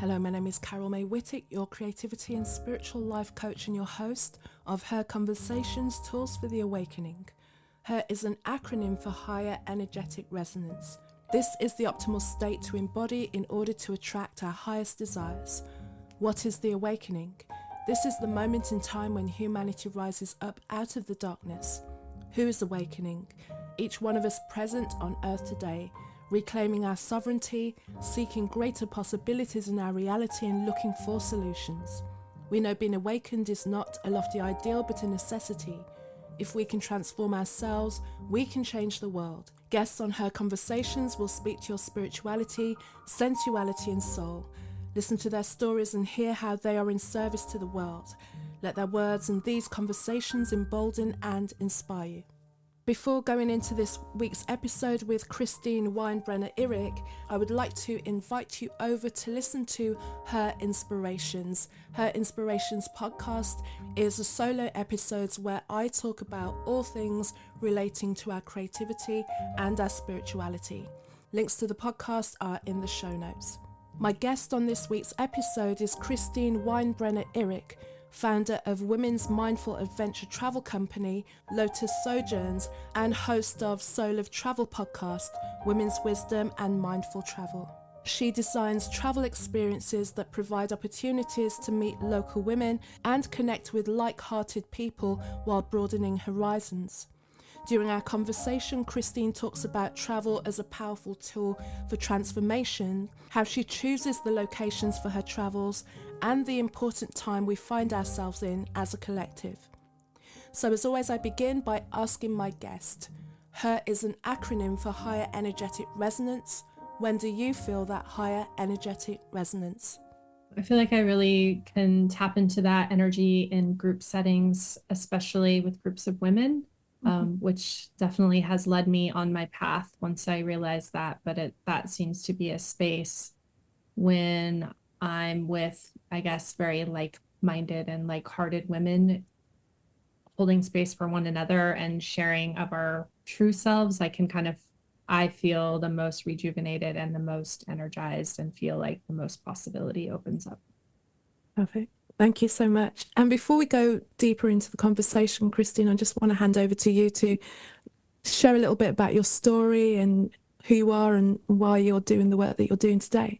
Hello, my name is Carol May Whittick, your creativity and spiritual life coach and your host of Her Conversations, Tools for the Awakening. Her is an acronym for Higher Energetic Resonance. This is the optimal state to embody in order to attract our highest desires. What is the awakening? This is the moment in time when humanity rises up out of the darkness. Who is awakening? Each one of us present on earth today, reclaiming our sovereignty, seeking greater possibilities in our reality and looking for solutions. We know being awakened is not a lofty ideal but a necessity. If we can transform ourselves, we can change the world. Guests on Her Conversations will speak to your spirituality, sensuality and soul. Listen to their stories and hear how they are in service to the world. Let their words and these conversations embolden and inspire you. Before going into this week's episode with Christine Winebrenner Irick, I would like to invite you over to listen to Her Inspirations. Her Inspirations podcast is a solo episodes where I talk about all things relating to our creativity and our spirituality. Links to the podcast are in the show notes. My guest on this week's episode is Christine Winebrenner Irick, founder of women's mindful adventure travel company Lotus Sojourns and host of Soul of Travel podcast, Women's Wisdom and Mindful Travel. She designs travel experiences that provide opportunities to meet local women and connect with like-hearted people while broadening horizons. During our conversation, Christine talks about travel as a powerful tool for transformation, how she chooses the locations for her travels, and the important time we find ourselves in as a collective. So as always, I begin by asking my guest. Her is an acronym for Higher Energetic Resonance. When do you feel that higher energetic resonance? I feel like I really can tap into that energy in group settings, especially with groups of women. Which definitely has led me on my path once I realized that. But that seems to be a space when I'm with, I guess, very like-minded and like-hearted women holding space for one another and sharing of our true selves. I feel the most rejuvenated and the most energized and feel like the most possibility opens up. Perfect. Thank you so much. And before we go deeper into the conversation, Christine, I just want to hand over to you to share a little bit about your story and who you are and why you're doing the work that you're doing today.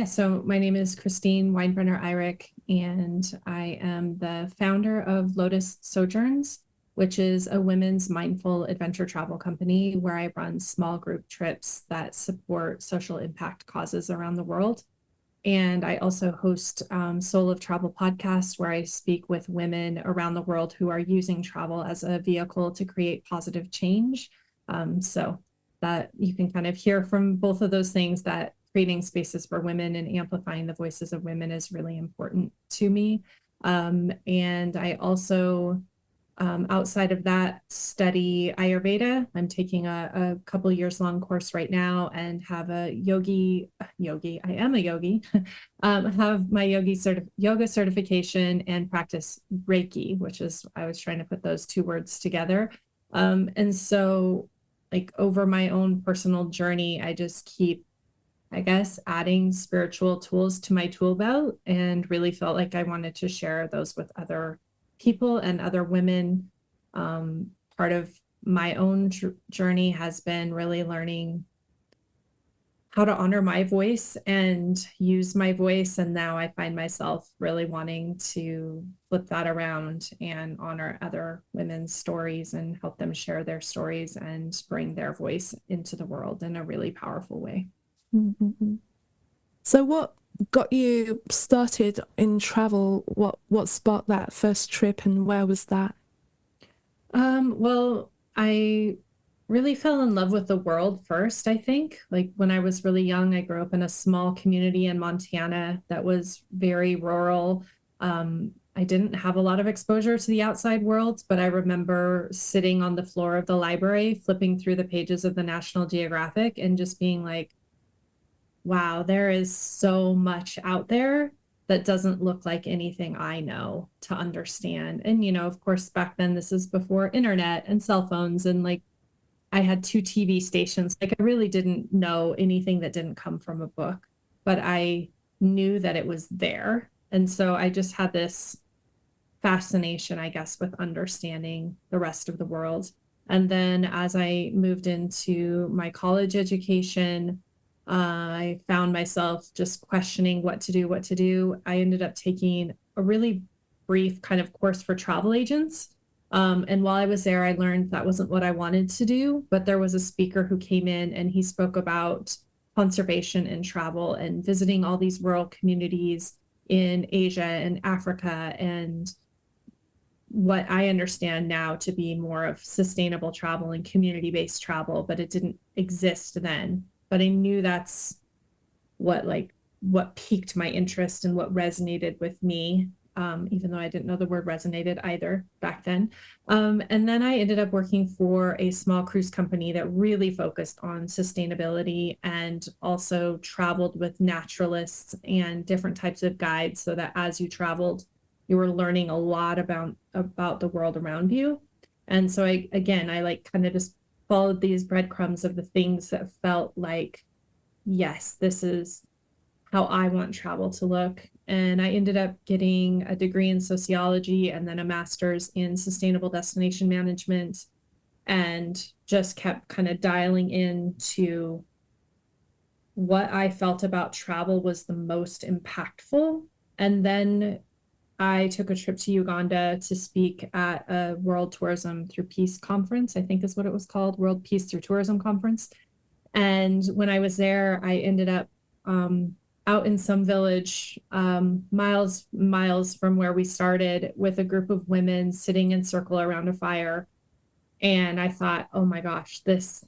So my name is Christine Winebrenner Irick, and I am the founder of Lotus Sojourns, which is a women's mindful adventure travel company where I run small group trips that support social impact causes around the world. And I also host Soul of Travel podcast, where I speak with women around the world who are using travel as a vehicle to create positive change. So that you can kind of hear from both of those things, that creating spaces for women and amplifying the voices of women is really important to me. And I also, outside of that, study Ayurveda. I'm taking a couple years long course right now and have a yogi. I am a yogi. Have my yoga certification and practice Reiki, which is, I was trying to put those two words together. And so over my own personal journey, I just keep, I guess, adding spiritual tools to my tool belt, and really felt like I wanted to share those with other people and other women. Part of my own journey has been really learning how to honor my voice and use my voice. And now I find myself really wanting to flip that around and honor other women's stories and help them share their stories and bring their voice into the world in a really powerful way. Mm-hmm. So what got you started in travel? What sparked that first trip, and where was that? Well, I really fell in love with the world first, I think. When I was really young, I grew up in a small community in Montana that was very rural. I didn't have a lot of exposure to the outside world, but I remember sitting on the floor of the library, flipping through the pages of the National Geographic and just being like, wow, there is so much out there that doesn't look like anything I know to understand. And, of course, back then, this is before internet and cell phones, and I had 2 TV stations. I really didn't know anything that didn't come from a book, but I knew that it was there. And so I just had this fascination, I guess, with understanding the rest of the world. And then as I moved into my college education, I found myself just questioning what to do. I ended up taking a really brief kind of course for travel agents. And while I was there, I learned that wasn't what I wanted to do, but there was a speaker who came in and he spoke about conservation and travel and visiting all these rural communities in Asia and Africa, and what I understand now to be more of sustainable travel and community-based travel, but it didn't exist then. But I knew that's what piqued my interest and what resonated with me, even though I didn't know the word resonated either back then. And then I ended up working for a small cruise company that really focused on sustainability and also traveled with naturalists and different types of guides, so that as you traveled, you were learning a lot about the world around you. And so I like kind of just followed these breadcrumbs of the things that felt like, yes, this is how I want travel to look. And I ended up getting a degree in sociology and then a master's in sustainable destination management, and just kept kind of dialing into what I felt about travel was the most impactful. And then I took a trip to Uganda to speak at a World Tourism Through Peace conference, I think is what it was called, World Peace Through Tourism Conference. And when I was there, I ended up out in some village, miles from where we started, with a group of women sitting in circle around a fire. And I thought, oh my gosh, this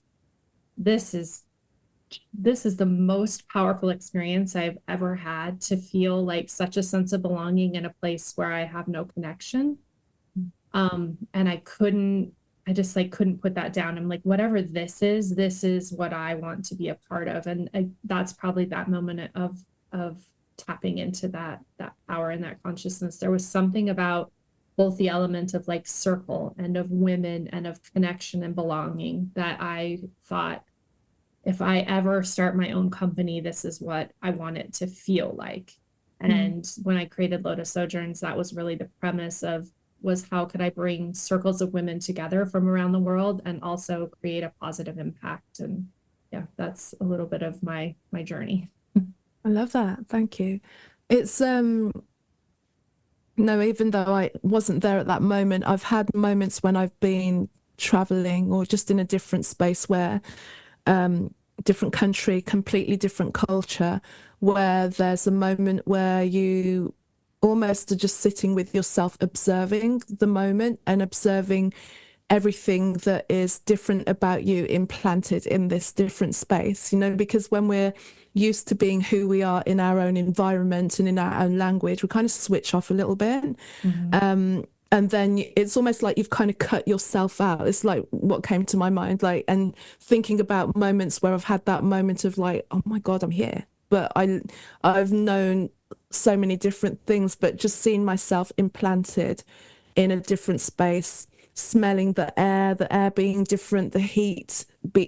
is the most powerful experience I've ever had, to feel like such a sense of belonging in a place where I have no connection. And I just couldn't put that down. I'm like, whatever this is what I want to be a part of. And that's probably that moment of tapping into that power and that consciousness. There was something about both the element of like circle and of women and of connection and belonging that I thought, if I ever start my own company, this is what I want it to feel like. And when I created Lotus Sojourns, that was really the premise was how could I bring circles of women together from around the world and also create a positive impact. And yeah, that's a little bit of my journey. I love that. Thank you. It's no, even though I wasn't there at that moment, I've had moments when I've been traveling or just in a different space where different country, completely different culture, where there's a moment where you almost are just sitting with yourself, observing the moment and observing everything that is different about you implanted in this different space, because when we're used to being who we are in our own environment and in our own language, we kind of switch off a little bit. And then it's almost like you've kind of cut yourself out. It's like what came to my mind, and thinking about moments where I've had that moment of like, oh my God, I'm here. But I've known so many different things, but just seeing myself implanted in a different space, smelling the air being different, the heat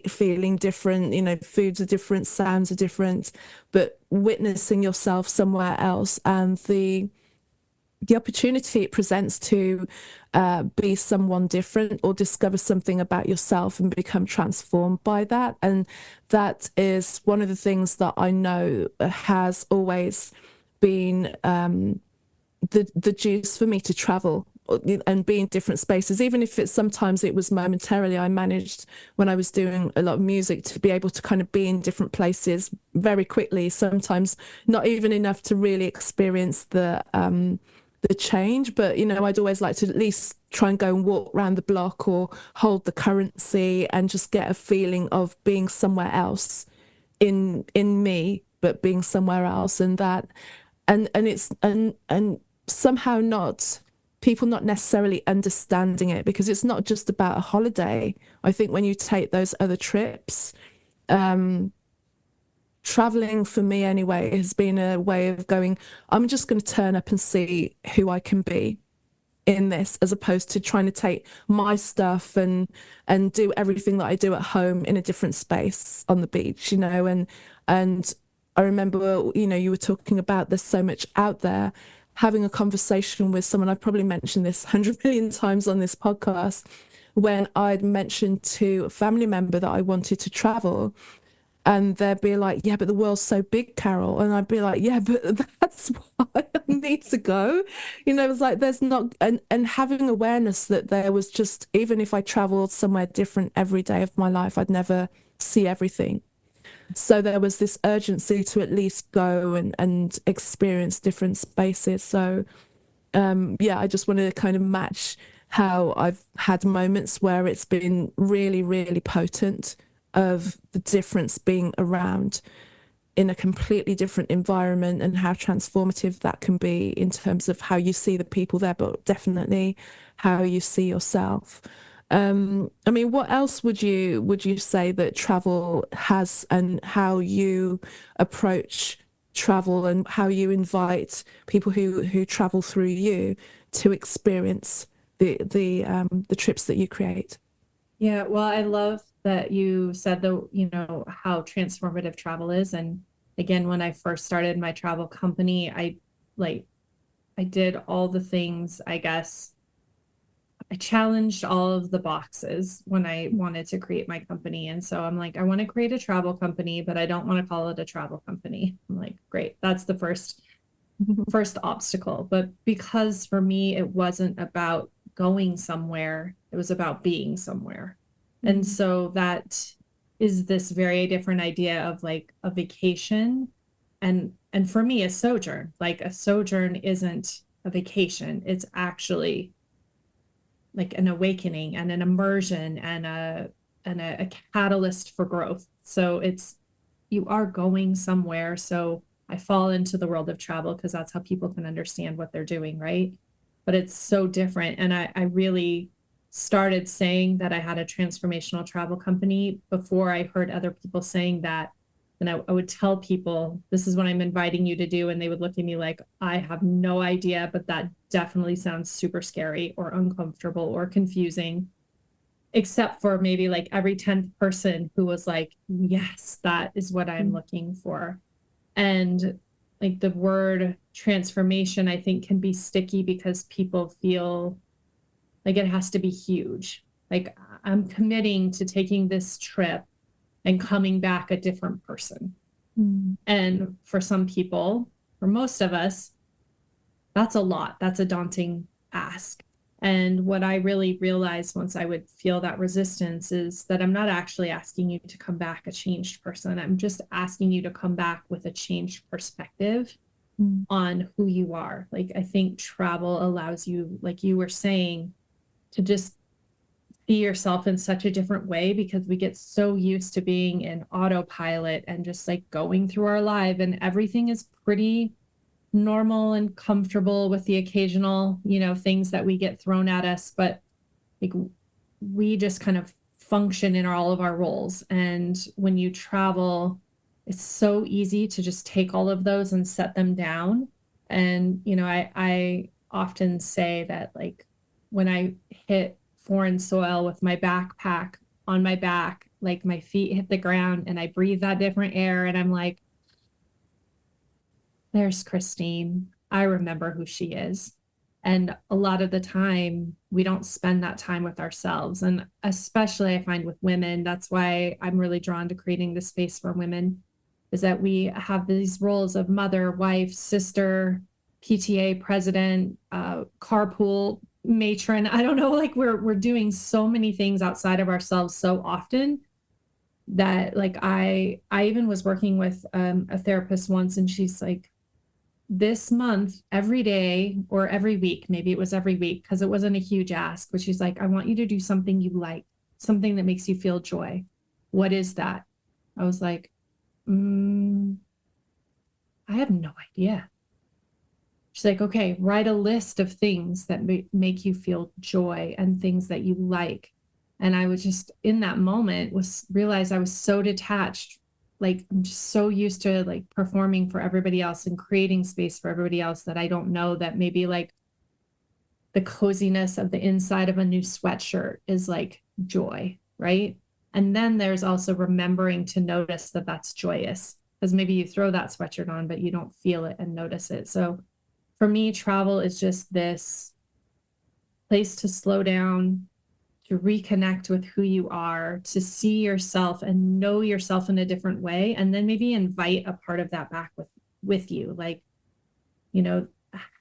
feeling different, foods are different, sounds are different, but witnessing yourself somewhere else and the opportunity it presents to be someone different or discover something about yourself and become transformed by that. And that is one of the things that I know has always been the juice for me to travel and be in different spaces, even if sometimes it was momentarily. I managed, when I was doing a lot of music, to be able to kind of be in different places very quickly, sometimes not even enough to really experience the change, but I'd always like to at least try and go and walk around the block or hold the currency and just get a feeling of being somewhere else in me, but being somewhere else. And that and it's and somehow not people not necessarily understanding it, because it's not just about a holiday. I think when you take those other trips, traveling for me anyway has been a way of going, I'm just going to turn up and see who I can be in this, as opposed to trying to take my stuff and do everything that I do at home in a different space on the beach, and I remember, you know, you were talking about there's so much out there, having a conversation with someone, I've probably mentioned this 100 million times on this podcast, when I'd mentioned to a family member that I wanted to travel, and they'd be like, yeah, but the world's so big, Carol. And I'd be like, yeah, but that's why I need to go. You know, it was like, there's not, and having awareness that there was just, even if I traveled somewhere different every day of my life, I'd never see everything. So there was this urgency to at least go and experience different spaces. So yeah, I just wanted to kind of match how I've had moments where it's been really, really potent, of the difference being around in a completely different environment and how transformative that can be in terms of how you see the people there, but definitely how you see yourself. I mean, what else would you say that travel has, and how you approach travel and how you invite people who travel through you to experience the trips that you create? Yeah, well, I love that you said how transformative travel is. And again, when I first started my travel company, I did all the things, I guess. I challenged all of the boxes when I wanted to create my company. And so I'm like, I want to create a travel company, but I don't want to call it a travel company. I'm like, great, that's the first obstacle. But because for me, it wasn't about going somewhere, it was about being somewhere. And so that is this very different idea of like a vacation. And for me, a sojourn, like a sojourn isn't a vacation. It's actually like an awakening and an immersion and a catalyst for growth. So you are going somewhere. So I fall into the world of travel because that's how people can understand what they're doing, right? But it's so different. And I really started saying that I had a transformational travel company before I heard other people saying that. And I would tell people, this is what I'm inviting you to do. And they would look at me like, I have no idea, but that definitely sounds super scary or uncomfortable or confusing, except for maybe like every 10th person who was like, yes, that is what I'm looking for. And like the word transformation, I think can be sticky because people feel like it has to be huge. Like I'm committing to taking this trip and coming back a different person. And for some people, for most of us, that's a lot. That's a daunting ask. And what I really realized once I would feel that resistance is that I'm not actually asking you to come back a changed person. I'm just asking you to come back with a changed perspective on who you are. Like, I think travel allows you, like you were saying, to just see yourself in such a different way, because we get so used to being in autopilot and just like going through our life, and everything is pretty normal and comfortable with the occasional, things that we get thrown at us. But like we just kind of function in all of our roles. And when you travel, it's so easy to just take all of those and set them down. And, I often say that like when I hit foreign soil with my backpack on my back, like my feet hit the ground and I breathe that different air and I'm like, there's Christine. I remember who she is. And a lot of the time we don't spend that time with ourselves. And especially I find with women, that's why I'm really drawn to creating this space for women, is that we have these roles of mother, wife, sister, PTA president, carpool matron. I don't know, like we're doing so many things outside of ourselves so often that like I even was working with a therapist once, and she's like, this month, every day or every week, maybe it was every week because it wasn't a huge ask, but she's like, I want you to do something you like, something that makes you feel joy. What is that? I was like, I have no idea. She's like, okay, write a list of things that make you feel joy and things that you like. And I was just in that moment realized I was so detached. Like I'm just so used to like performing for everybody else and creating space for everybody else that I don't know that maybe like the coziness of the inside of a new sweatshirt is like joy, right? And then there's also remembering to notice that that's joyous. because maybe you throw that sweatshirt on, but you don't feel it and notice it. So for me, travel is just this place to slow down, to reconnect with who you are, to see yourself and know yourself in a different way, and then maybe invite a part of that back with you. Like, you know,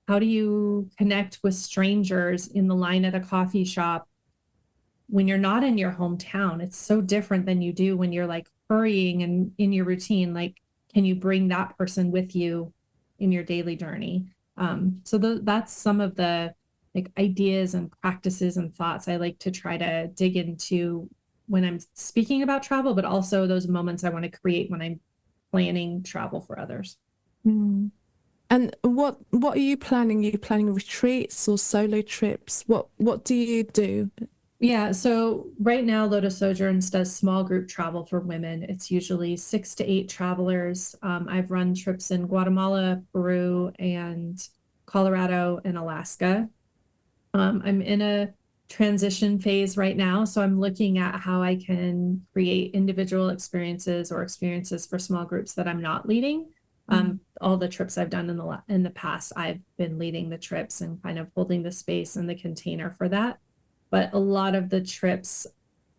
how do you connect with strangers in the line at a coffee shop when you're not in your hometown? It's so different than you do when you're like hurrying and in your routine. Like, can you bring that person with you in your daily journey? So that's some of the like ideas and practices and thoughts I like to try to dig into when I'm speaking about travel, but also those moments I want to create when I'm planning travel for others. Mm. And what are you planning? Are you planning retreats or solo trips? What do you do? Yeah, so right now Lotus Sojourns does small group travel for women. It's usually 6 to 8 travelers. I've run trips in Guatemala, Peru, and Colorado and Alaska. I'm in a transition phase right now, so I'm looking at how I can create individual experiences or experiences for small groups that I'm not leading. All the trips I've done in the past, I've been leading the trips and kind of holding the space and the container for that. But a lot of the trips,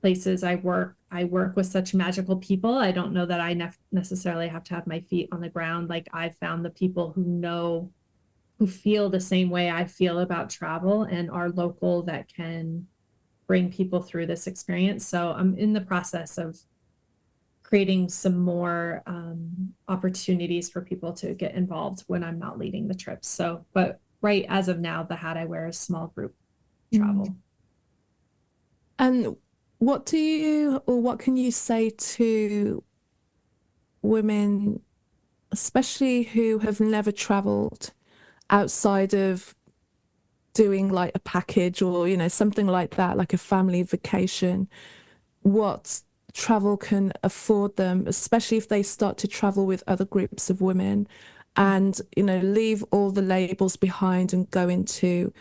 places I work with such magical people. I don't know that I necessarily have to have my feet on the ground. Like, I've found the people who feel the same way I feel about travel and are local that can bring people through this experience. So I'm in the process of creating some more opportunities for people to get involved when I'm not leading the trips. So, but right as of now, the hat I wear is small group travel. And what can you say to women, especially who have never traveled outside of doing like a package or, something like that, like a family vacation, what travel can afford them, especially if they start to travel with other groups of women and, leave all the labels behind and go into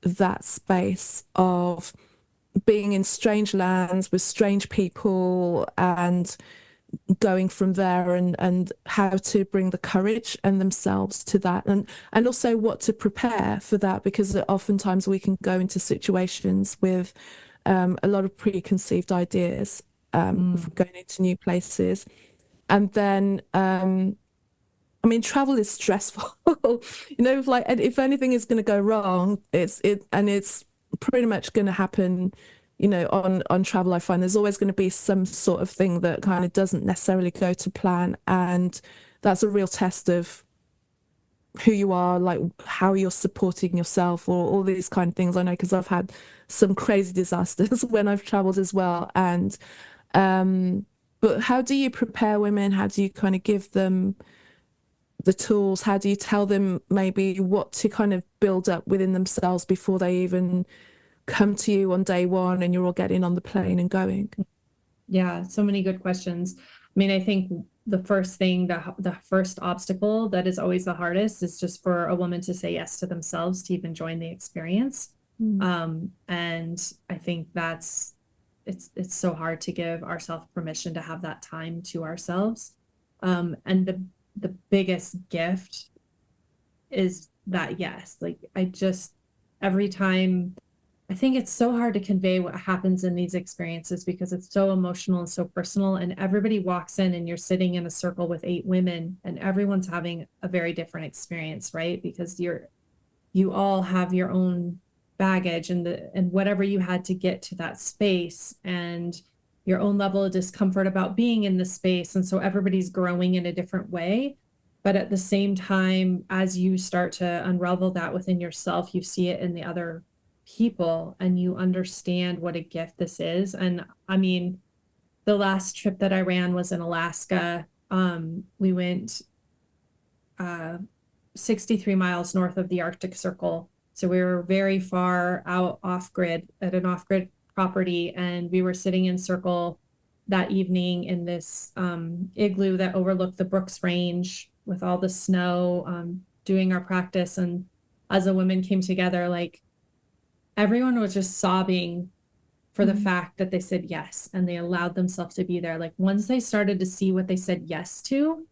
that space of being in strange lands with strange people and going from there, and how to bring the courage and themselves to that, and also what to prepare for that, because oftentimes we can go into situations with a lot of preconceived ideas going into new places. And then travel is stressful. Like, if anything is going to go wrong, it's pretty much going to happen, on travel. I find there's always going to be some sort of thing that kind of doesn't necessarily go to plan. And that's a real test of who you are, like how you're supporting yourself, or all these kind of things. I know, because I've had some crazy disasters when I've traveled as well. And, but how do you prepare women? How do you kind of give them the tools? How do you tell them maybe what to kind of build up within themselves before they even come to you on day one and you're all getting on the plane and going? Yeah, so many good questions. I think the first thing, the first obstacle that is always the hardest is just for a woman to say yes to themselves to even join the experience. And I think it's so hard to give ourselves permission to have that time to ourselves. And the biggest gift is that yes. Like, every time, I think it's so hard to convey what happens in these experiences because it's so emotional and so personal, and everybody walks in and you're sitting in a circle with 8 women and everyone's having a very different experience, right? Because you all have your own baggage and whatever you had to get to that space, and your own level of discomfort about being in the space. And so everybody's growing in a different way. But at the same time, as you start to unravel that within yourself, you see it in the other people and you understand what a gift this is. And the last trip that I ran was in Alaska. We went 63 miles north of the Arctic Circle. So we were very far out off-grid at an off-grid property, and we were sitting in circle that evening in this igloo that overlooked the Brooks Range with all the snow, doing our practice. And as the women came together, like, everyone was just sobbing for the fact that they said yes and they allowed themselves to be there. Like, once they started to see what they said yes to,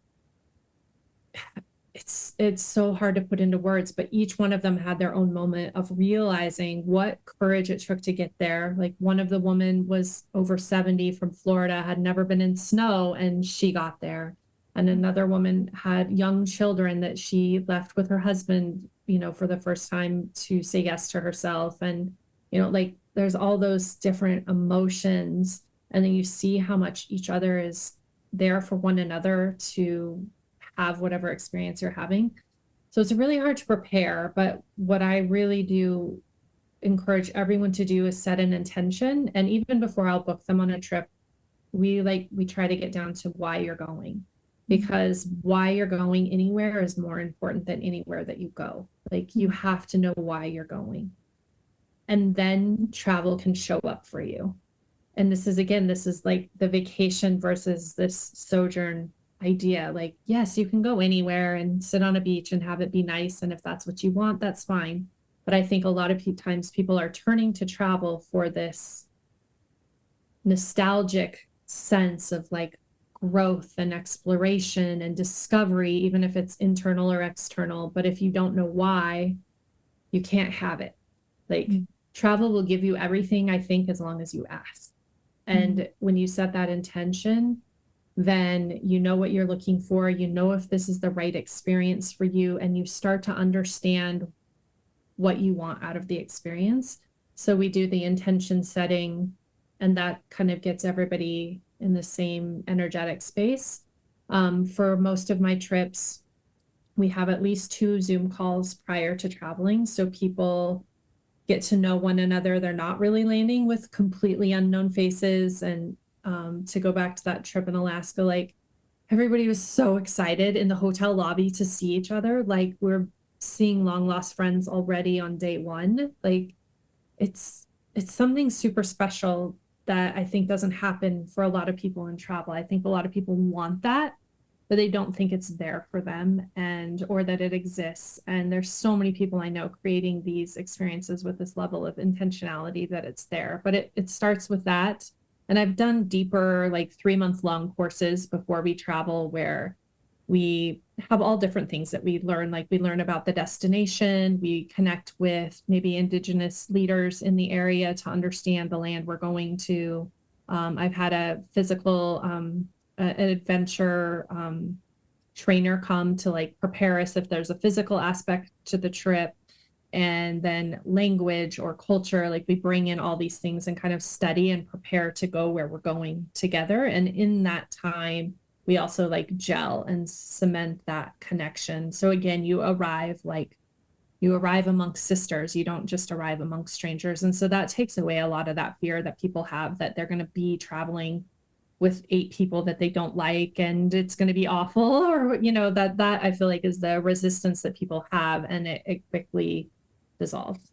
it's so hard to put into words, but each one of them had their own moment of realizing what courage it took to get there. Like one of the women was over 70 from Florida, had never been in snow, and she got there. And another woman had young children that she left with her husband, for the first time to say yes to herself. And, like there's all those different emotions. And then you see how much each other is there for one another to have whatever experience you're having. So it's really hard to prepare, but what I really do encourage everyone to do is set an intention. And even before I'll book them on a trip, we try to get down to why you're going, because why you're going anywhere is more important than anywhere that you go. Like you have to know why you're going. And then travel can show up for you. And this is like the vacation versus this sojourn idea. Like, yes, you can go anywhere and sit on a beach and have it be nice. And if that's what you want, that's fine. But I think a lot of times people are turning to travel for this nostalgic sense of like growth and exploration and discovery, even if it's internal or external. But if you don't know why, you can't have it. Like travel will give you everything, I think, as long as you ask. And when you set that intention, then you know what you're looking for, if this is the right experience for you, and you start to understand what you want out of the experience. So we do the intention setting, and that kind of gets everybody in the same energetic space. For most of my trips, we have at least 2 Zoom calls prior to traveling. So people get to know one another. They're not really landing with completely unknown faces. And to go back to that trip in Alaska, like everybody was so excited in the hotel lobby to see each other. Like we're seeing long lost friends already on day 1. Like it's something super special that I think doesn't happen for a lot of people in travel. I think a lot of people want that, but they don't think it's there for them or that it exists. And there's so many people I know creating these experiences with this level of intentionality that it's there. But it starts with that. And I've done deeper, like 3-month-long courses before we travel, where we have all different things that we learn. Like we learn about the destination, we connect with maybe Indigenous leaders in the area to understand the land we're going to. I've had a physical, an adventure trainer come to like prepare us if there's a physical aspect to the trip. And then language or culture, like we bring in all these things and kind of study and prepare to go where we're going together. And in that time, we also like gel and cement that connection. So again, you arrive amongst sisters. You don't just arrive amongst strangers. And so that takes away a lot of that fear that people have that they're going to be traveling with 8 people that they don't like and it's going to be awful, or that I feel like is the resistance that people have, and it quickly dissolves.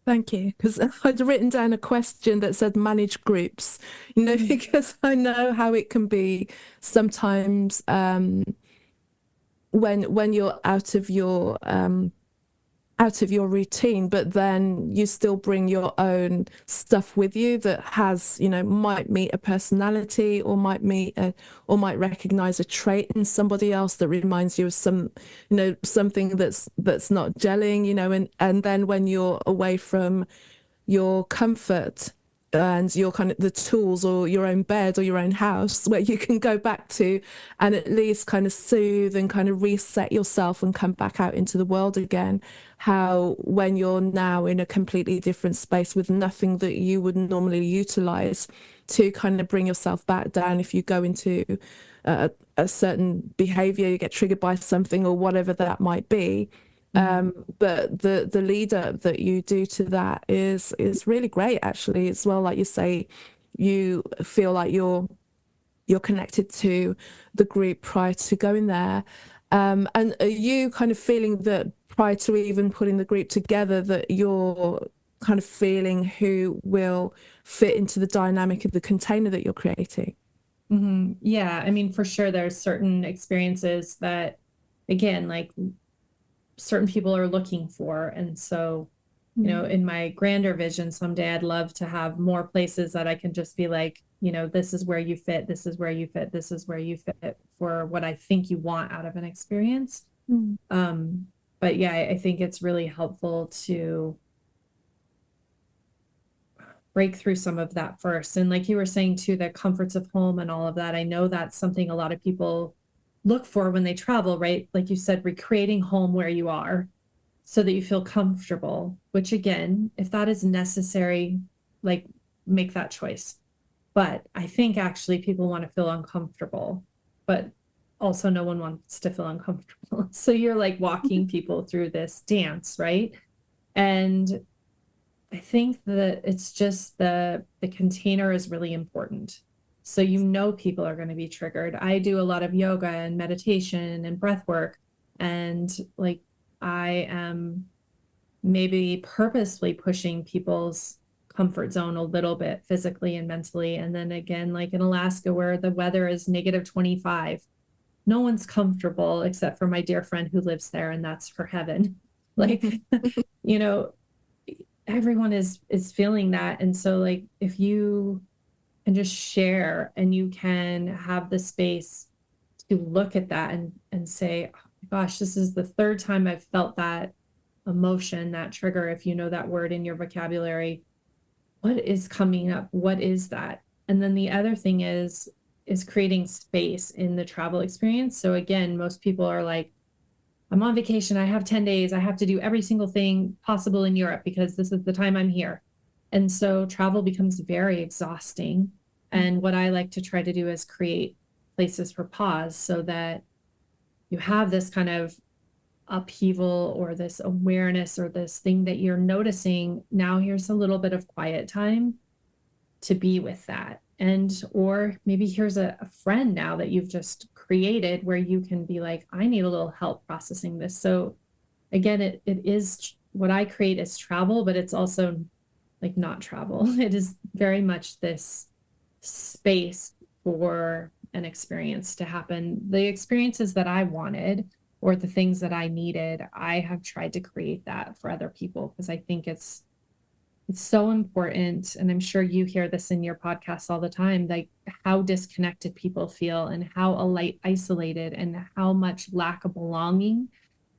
Thank you, because I'd written down a question that said manage groups, because I know how it can be sometimes when you're out of your routine, but then you still bring your own stuff with you that has, might meet a personality, or might recognize a trait in somebody else that reminds you of something that's not gelling, and then when you're away from your comfort and your kind of the tools or your own bed or your own house where you can go back to and at least kind of soothe and kind of reset yourself and come back out into the world again, how when you're now in a completely different space with nothing that you would normally utilize to kind of bring yourself back down, if you go into a certain behavior, you get triggered by something or whatever that might be. But the lead up that you do to that is really great, actually, as well. Like you say, you feel like you're connected to the group prior to going there. And are you kind of feeling that prior to even putting the group together, that you're kind of feeling who will fit into the dynamic of the container that you're creating? Yeah, I mean, for sure, there's certain experiences that, again, like certain people are looking for. And so, in my grander vision, someday I'd love to have more places that I can just be like, this is where you fit, this is where you fit, this is where you fit for what I think you want out of an experience. But yeah, I think it's really helpful to break through some of that first. And like you were saying too, the comforts of home and all of that, I know that's something a lot of people look for when they travel, right? Like you said, recreating home where you are so that you feel comfortable, which again, if that is necessary, like make that choice. But I think actually people want to feel uncomfortable, but also no one wants to feel uncomfortable. So you're like walking people through this dance, right? And I think that it's just the container is really important. So people are going to be triggered. I do a lot of yoga and meditation and breath work, and like I am maybe purposely pushing people's comfort zone a little bit physically and mentally. And then again, like in Alaska where the weather is -25, no one's comfortable except for my dear friend who lives there, and that's for heaven. Like, you know, everyone is feeling that. And so like if you can just share and you can have the space to look at that and say, oh my gosh, this is the third time I've felt that emotion, that trigger, if you know that word in your vocabulary, what is coming up? What is that? And then the other thing is creating space in the travel experience. So again, most people are like, I'm on vacation. I have 10 days. I have to do every single thing possible in Europe because this is the time I'm here. And so travel becomes very exhausting. And what I like to try to do is create places for pause so that you have this kind of upheaval or this awareness or this thing that you're noticing. Now here's a little bit of quiet time to be with that. And, or maybe here's a friend now that you've just created where you can be like, I need a little help processing this. So again, it is what I create is travel, but it's also like not travel. It is very much this space for an experience to happen. The experiences that I wanted or the things that I needed, I have tried to create that for other people because I think it's so important. And I'm sure you hear this in your podcast all the time, like how disconnected people feel and how isolated and how much lack of belonging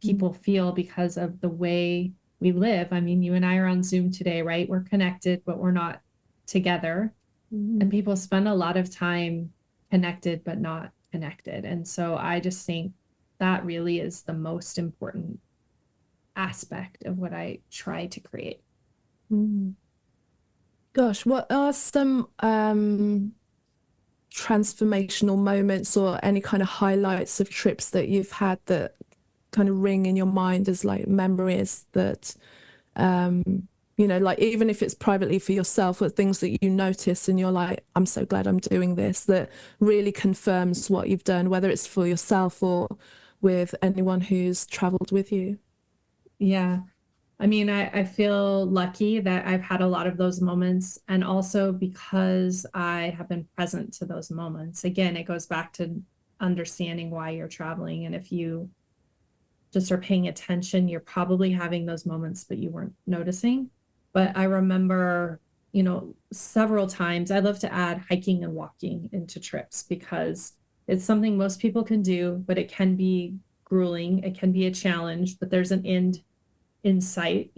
people feel because of the way we live. I mean, you and I are on Zoom today, right? We're connected, but we're not together. And people spend a lot of time connected, but not connected. And so I just think that really is the most important aspect of what I try to create. Gosh, what are some transformational moments or any kind of highlights of trips that you've had that kind of ring in your mind as like memories that, like even if it's privately for yourself or things that you notice and you're like, I'm so glad I'm doing this, that really confirms what you've done, whether it's for yourself or with anyone who's traveled with you? Yeah. I mean, I feel lucky that I've had a lot of those moments, and also because I have been present to those moments. Again, it goes back to understanding why you're traveling. And if you just are paying attention, you're probably having those moments, but you weren't noticing. But I remember, several times I love to add hiking and walking into trips because it's something most people can do, but it can be grueling. It can be a challenge, but there's an end in sight,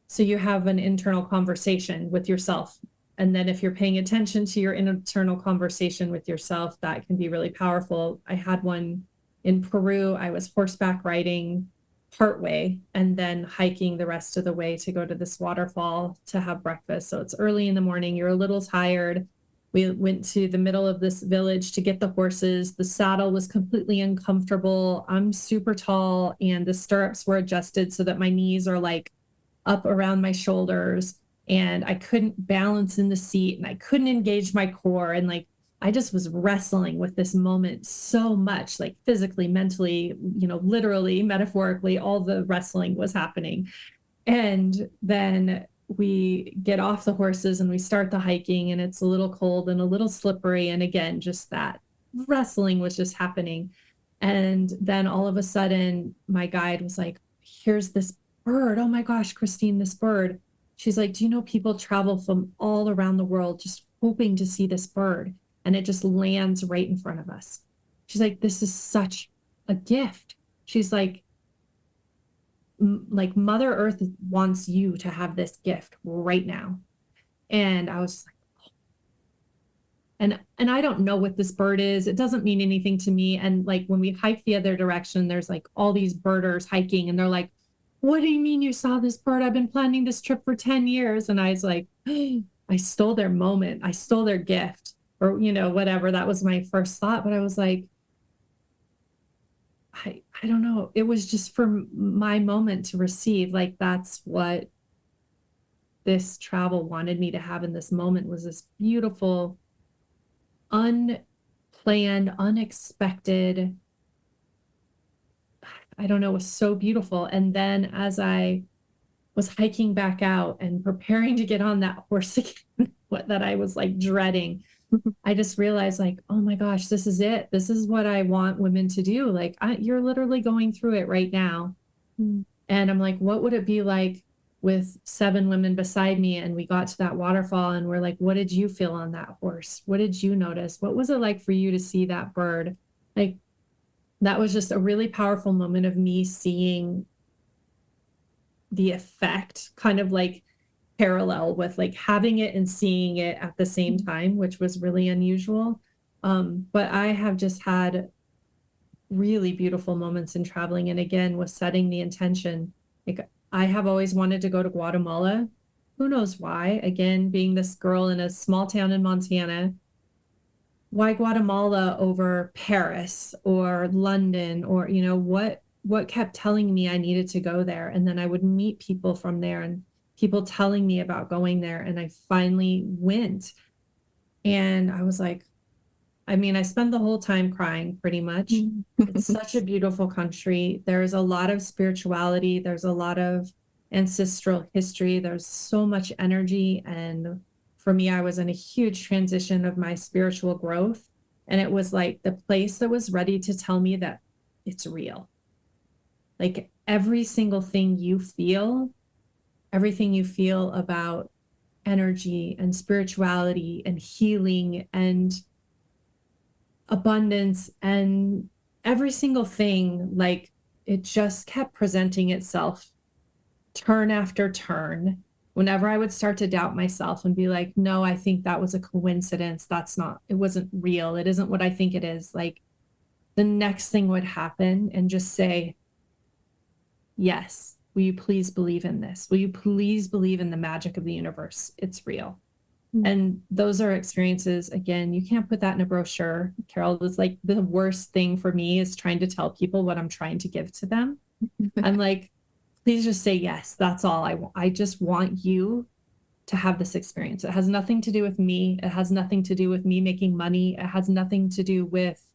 so you have an internal conversation with yourself. And then if you're paying attention to your internal conversation with yourself, that can be really powerful. I had one in Peru. I was horseback riding partway and then hiking the rest of the way to go to this waterfall to have breakfast. So it's early in the morning, you're a little tired. We went to the middle of this village to get the horses. The saddle was completely uncomfortable. I'm super tall and the stirrups were adjusted so that my knees are like up around my shoulders, and I couldn't balance in the seat and I couldn't engage my core. And like, I just was wrestling with this moment so much, like physically, mentally, literally, metaphorically, all the wrestling was happening. And then we get off the horses and we start the hiking, and it's a little cold and a little slippery. And again, just that wrestling was just happening. And then all of a sudden, my guide was like, here's this bird. Oh my gosh, Christine, this bird. She's like, do you know people travel from all around the world just hoping to see this bird? And it just lands right in front of us. she's like, this is such a gift. She's like Mother Earth wants you to have this gift right now. And I was like, and I don't know what this bird is. It doesn't mean anything to me. And like when we hike the other direction, there's like all these birders hiking, and they're like, what do you mean you saw this bird? I've been planning this trip for 10 years. And I was like, I stole their moment. I stole their gift, or, whatever. That was my first thought. But I was like, I don't know. It was just for my moment to receive. Like, that's what this travel wanted me to have in this moment, was this beautiful, unplanned, unexpected, I don't know, it was so beautiful. And then as I was hiking back out and preparing to get on that horse again, that I was like dreading, I just realized, like, oh my gosh, this is it. This is what I want women to do. Like, you're literally going through it right now. Mm. And I'm like, what would it be like with 7 women beside me? And we got to that waterfall, and we're like, what did you feel on that horse? What did you notice? What was it like for you to see that bird? Like, that was just a really powerful moment of me seeing the effect, kind of like parallel with like having it and seeing it at the same time, which was really unusual. But I have just had really beautiful moments in traveling. And again, was setting the intention. Like, I have always wanted to go to Guatemala. Who knows why? Again, being this girl in a small town in Montana, why Guatemala over Paris or London, or, what kept telling me I needed to go there? And then I would meet people from there, and people telling me about going there. And I finally went, and I was like, I spent the whole time crying pretty much. It's such a beautiful country. There's a lot of spirituality. There's a lot of ancestral history. There's so much energy. And for me, I was in a huge transition of my spiritual growth. And it was like the place that was ready to tell me that it's real. Like, every single thing you feel, everything you feel about energy and spirituality and healing and abundance and every single thing, like, it just kept presenting itself turn after turn. Whenever I would start to doubt myself and be like, no, I think that was a coincidence. It wasn't real. It isn't what I think it is. Like, the next thing would happen and just say, yes, will you please believe in this? Will you please believe in the magic of the universe? It's real. And those are experiences, again, you can't put that in a brochure. Carol, it's like the worst thing for me is trying to tell people what I'm trying to give to them. I'm like, please just say yes. That's all I want. I just want you to have this experience. It has nothing to do with me. It has nothing to do with me making money. It has nothing to do with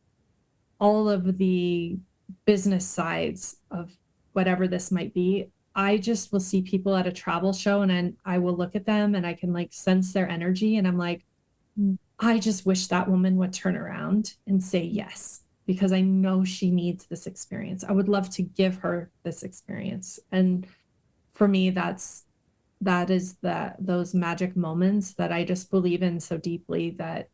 all of the business sides of whatever this might be. I just will see people at a travel show, and then I will look at them and I can like sense their energy. And I'm like, I just wish that woman would turn around and say yes, because I know she needs this experience. I would love to give her this experience. And for me, that is those magic moments that I just believe in so deeply that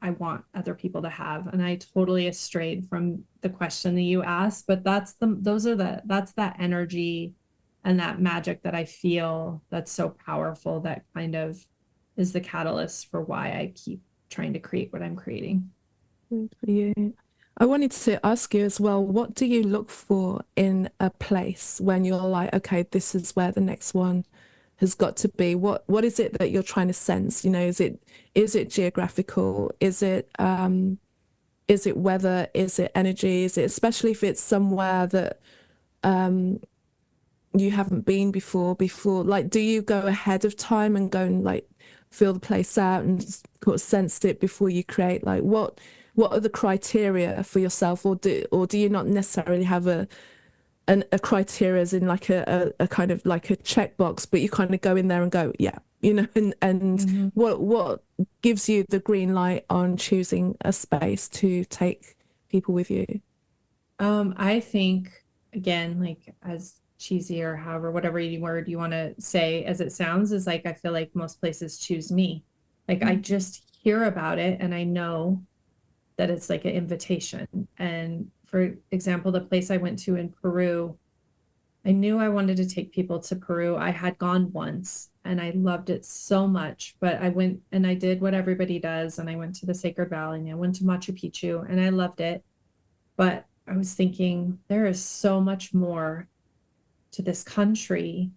I want other people to have. And I totally strayed from the question that you asked, but that's that energy and that magic that I feel that's so powerful, that kind of is the catalyst for why I keep trying to create what I'm creating. Good for you. I wanted to ask you as well, what do you look for in a place when you're like, okay, this is where the next one has got to be? What is it that you're trying to sense? Is it geographical? Is it weather? Is it energy? Is it, especially if it's somewhere that you haven't been before, like, do you go ahead of time and go and like feel the place out and sort of sense it before you create? Like, what are the criteria for yourself, or do you not necessarily have a criteria as in like a kind of like a checkbox, but you kind of go in there and go, yeah, and what gives you the green light on choosing a space to take people with you? I think, again, like, as cheesy or however, whatever word you want to say as it sounds, is like, I feel like most places choose me. Like, I just hear about it and I know that it's like an invitation. And for example, the place I went to in Peru, I knew I wanted to take people to Peru. I had gone once and I loved it so much, but I went and I did what everybody does. And I went to the Sacred Valley and I went to Machu Picchu and I loved it. But I was thinking there is so much more to this country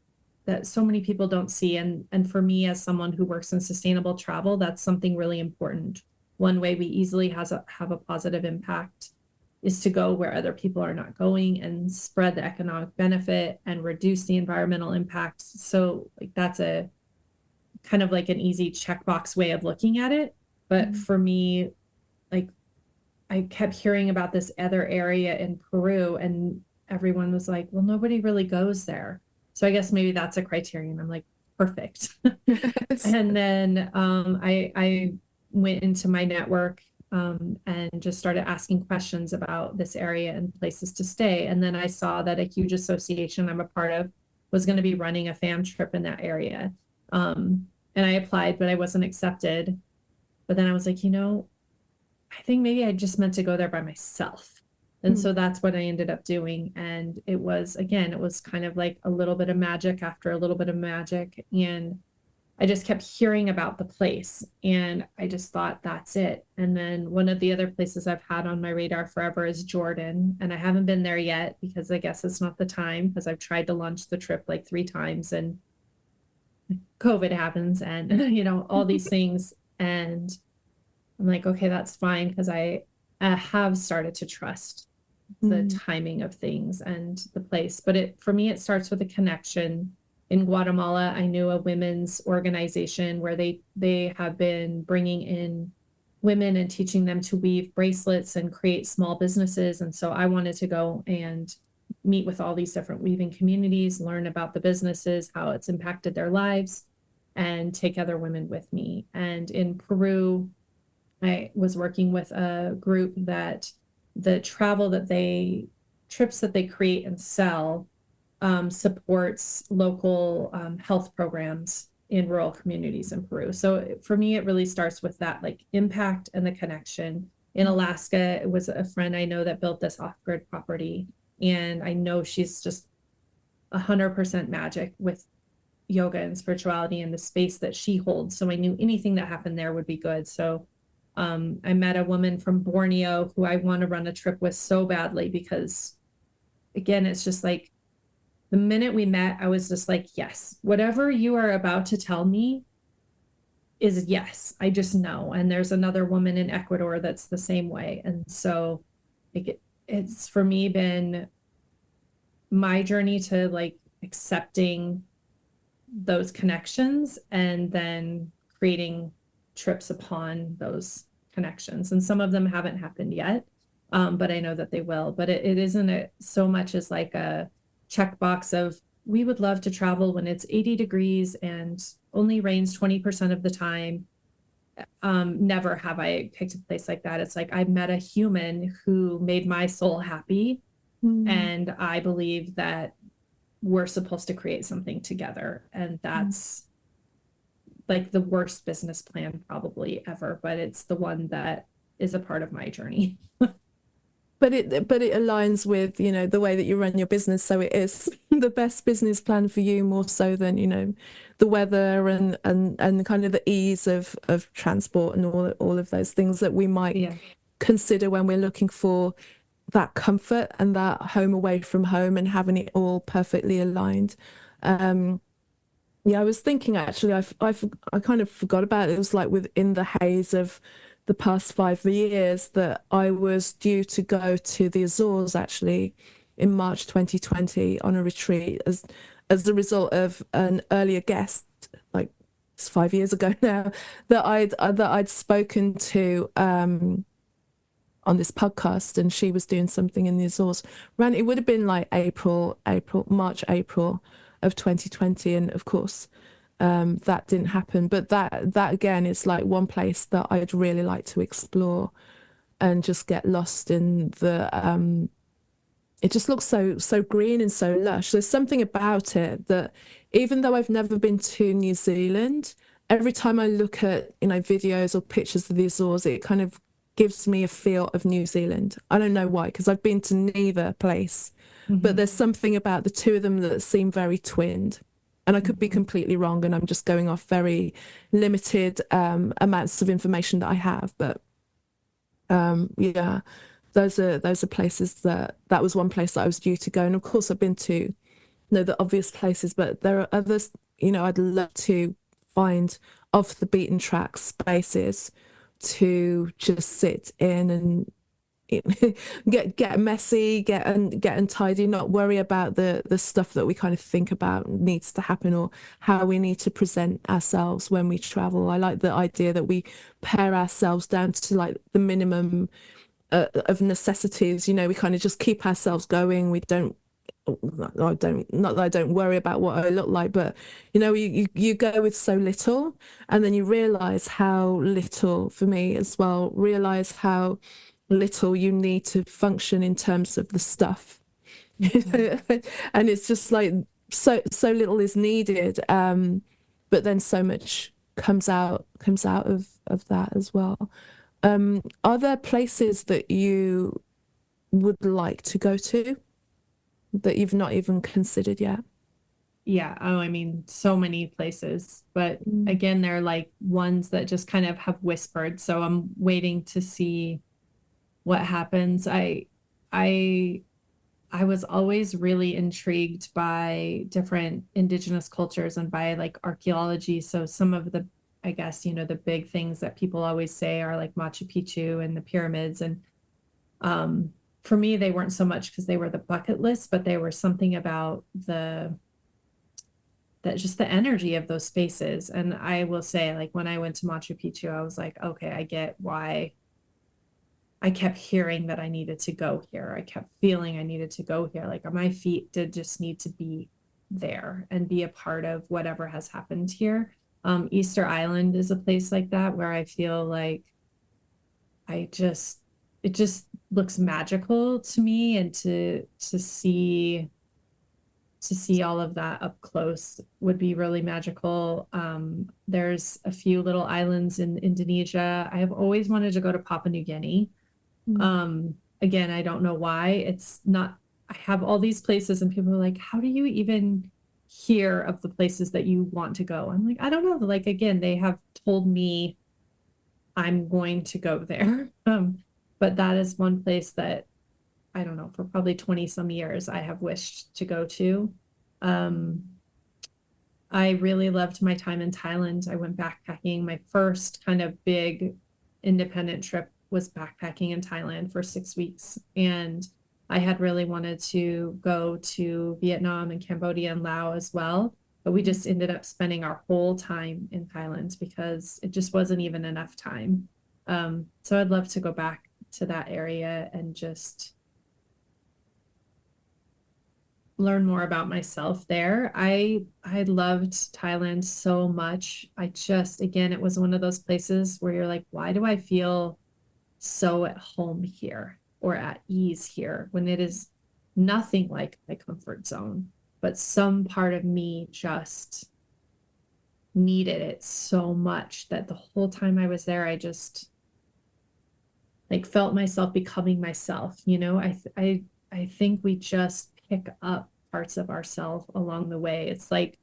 that so many people don't see. And for me, as someone who works in sustainable travel, that's something really important. One way we easily have a positive impact is to go where other people are not going and spread the economic benefit and reduce the environmental impact. So like that's a kind of like an easy checkbox way of looking at it. But for me, like I kept hearing about this other area in Peru and everyone was like, well, nobody really goes there. So I guess maybe that's a criterion. I'm like, perfect. And then I went into my network and just started asking questions about this area and places to stay. And then I saw that a huge association I'm a part of was going to be running a fam trip in that area. And I applied, but I wasn't accepted. But then I was like, I think maybe I just meant to go there by myself. And so that's what I ended up doing. And it was kind of like a little bit of magic after a little bit of magic. And I just kept hearing about the place and I just thought that's it. And then one of the other places I've had on my radar forever is Jordan. And I haven't been there yet because I guess it's not the time because I've tried to launch the trip like 3 times and COVID happens and, all these things. And I'm like, okay, that's fine because I have started to trust the timing of things and the place. But for me, it starts with a connection. In Guatemala, I knew a women's organization where they have been bringing in women and teaching them to weave bracelets and create small businesses. And so I wanted to go and meet with all these different weaving communities, learn about the businesses, how it's impacted their lives, and take other women with me. And in Peru, I was working with a group that the trips that they create and sell supports local health programs in rural communities in Peru. So for me, it really starts with that like impact and the connection. In Alaska, it was a friend I know that built this off-grid property. And I know she's just 100% magic with yoga and spirituality and the space that she holds. So I knew anything that happened there would be good. So I met a woman from Borneo who I want to run a trip with so badly because, again, it's just like the minute we met, I was just like, yes, whatever you are about to tell me is yes, I just know. And there's another woman in Ecuador that's the same way. And so it's for me been my journey to like accepting those connections and then creating trips upon those connections. And some of them haven't happened yet, but I know that they will. But it isn't so much as like a checkbox of we would love to travel when it's 80 degrees and only rains 20% of the time. Never have I picked a place like that. It's like I met a human who made my soul happy. And I believe that we're supposed to create something together. And that's like the worst business plan probably ever, but it's the one that is a part of my journey. But it aligns with, the way that you run your business. So it is the best business plan for you more so than, the weather and kind of the ease of transport and all of those things that we might consider when we're looking for that comfort and that home away from home and having it all perfectly aligned. I was thinking actually, I kind of forgot about it. It was like within the haze of the past 5 years that I was due to go to the Azores actually in March 2020 on a retreat as a result of an earlier guest, like it's 5 years ago now, that I'd spoken to on this podcast, and she was doing something in the Azores. It would have been like March, April of 2020, and of course that didn't happen. But that again is like one place that I'd really like to explore and just get lost in the it just looks so green and so lush. There's something about it that even though I've never been to New Zealand, every time I look at videos or pictures of the Azores, it kind of gives me a feel of New Zealand. I don't know why, because I've been to neither place, but there's something about the two of them that seem very twinned. And I could be completely wrong, and I'm just going off very limited amounts of information that I have. But yeah, those are places that was one place that I was due to go. And of course, I've been to, the obvious places, but there are others, I'd love to find off the beaten track spaces to just sit in and get messy, get untidy, not worry about the stuff that we kind of think about needs to happen or how we need to present ourselves when we travel. I like the idea that we pare ourselves down to like the minimum of necessities. We kind of just keep ourselves going. We don't. Not that I don't worry about what I look like, but you go with so little, and then you realize how little, for me as well, realize how little you need to function in terms of the stuff. And it's just like so little is needed, but then so much comes out of that as well. Are there places that you would like to go to that you've not even considered yet? Yeah. Oh, I mean, so many places, but again, they're like ones that just kind of have whispered. So I'm waiting to see what happens. I was always really intrigued by different indigenous cultures and by like archaeology. So some of the, I guess, the big things that people always say are like Machu Picchu and the pyramids. And for me, they weren't so much because they were the bucket list, but they were something about just the energy of those spaces. And I will say, like, when I went to Machu Picchu, I was like, okay, I get why I kept hearing that I needed to go here. I kept feeling I needed to go here. Like my feet did just need to be there and be a part of whatever has happened here. Easter Island is a place like that where I feel like it just looks magical to me, and to see all of that up close would be really magical. There's a few little islands in Indonesia. I have always wanted to go to Papua New Guinea. Again, I don't know why. It's not, I have all these places and people are like, how do you even hear of the places that you want to go? I'm like, I don't know. Like, again, they have told me I'm going to go there. But that is one place that, I don't know, for probably 20 some years, I have wished to go to. I really loved my time in Thailand. I went backpacking. My first kind of big independent trip was backpacking in Thailand for 6 weeks. And I had really wanted to go to Vietnam and Cambodia and Laos as well. But we just ended up spending our whole time in Thailand because it just wasn't even enough time. So I'd love to go back to that area and just learn more about myself there. I loved Thailand so much. Again, it was one of those places where you're like, why do I feel so at home here or at ease here when it is nothing like my comfort zone? But some part of me just needed it so much that the whole time I was there, I just like felt myself becoming myself. I think we just pick up parts of ourselves along the way. It's like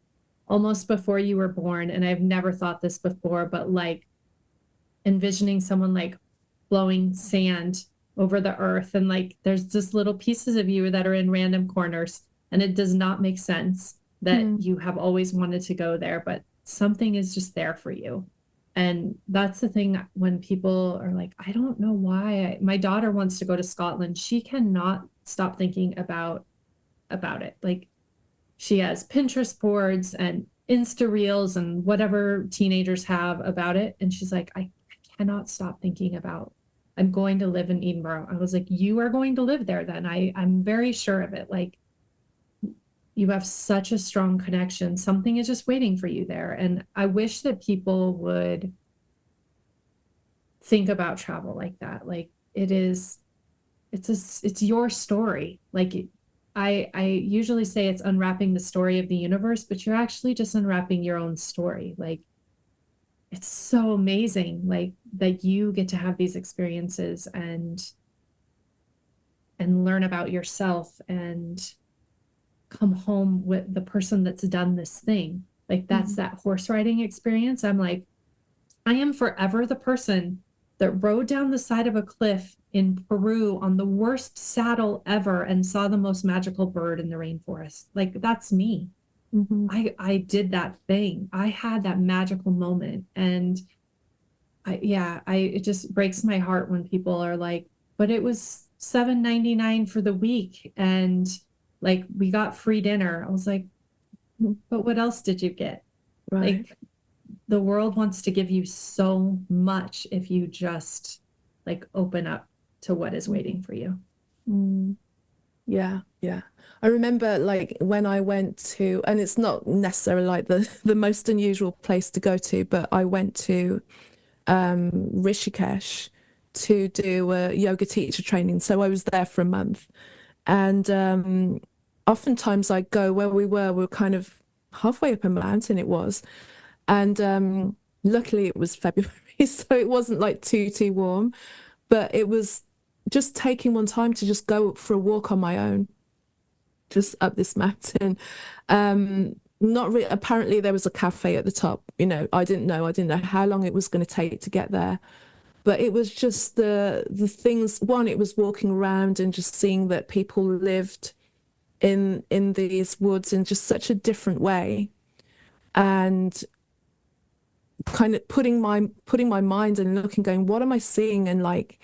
almost before you were born, and I've never thought this before, but like envisioning someone like blowing sand over the earth, and like there's just little pieces of you that are in random corners, and it does not make sense that you have always wanted to go there, but something is just there for you. And that's the thing when people are like, I don't know why. My daughter wants to go to Scotland. She cannot stop thinking about it. Like she has Pinterest boards and Insta reels and whatever teenagers have about it. And she's like, I cannot stop thinking about, I'm going to live in Edinburgh. I was like, you are going to live there then. I'm very sure of it. Like you have such a strong connection. Something is just waiting for you there. And I wish that people would think about travel like that. Like it's your story. Like I usually say it's unwrapping the story of the universe, but you're actually just unwrapping your own story. Like it's so amazing, like that you get to have these experiences and learn about yourself and come home with the person that's done this thing. Like that's that horse riding experience. I'm like, I am forever the person that rode down the side of a cliff in Peru on the worst saddle ever and saw the most magical bird in the rainforest. Like that's me. I did that thing. I had that magical moment. And it just breaks my heart when people are like, but it was $7.99 for the week and like we got free dinner. I was like, but what else did you get? Right. Like the world wants to give you so much if you just like open up to what is waiting for you. Yeah, yeah. I remember like when I went to, and it's not necessarily like the most unusual place to go to, but I went to Rishikesh to do a yoga teacher training. So I was there for a month. And oftentimes I go where we were kind of halfway up a mountain it was. And luckily it was February, so it wasn't like too warm, but it was just taking one time to just go for a walk on my own, just up this mountain. Not really, apparently there was a cafe at the top, I didn't know how long it was going to take to get there. But it was just the things, one, it was walking around and just seeing that people lived in these woods in just such a different way. And kind of putting my mind and looking, going, what am I seeing? And like,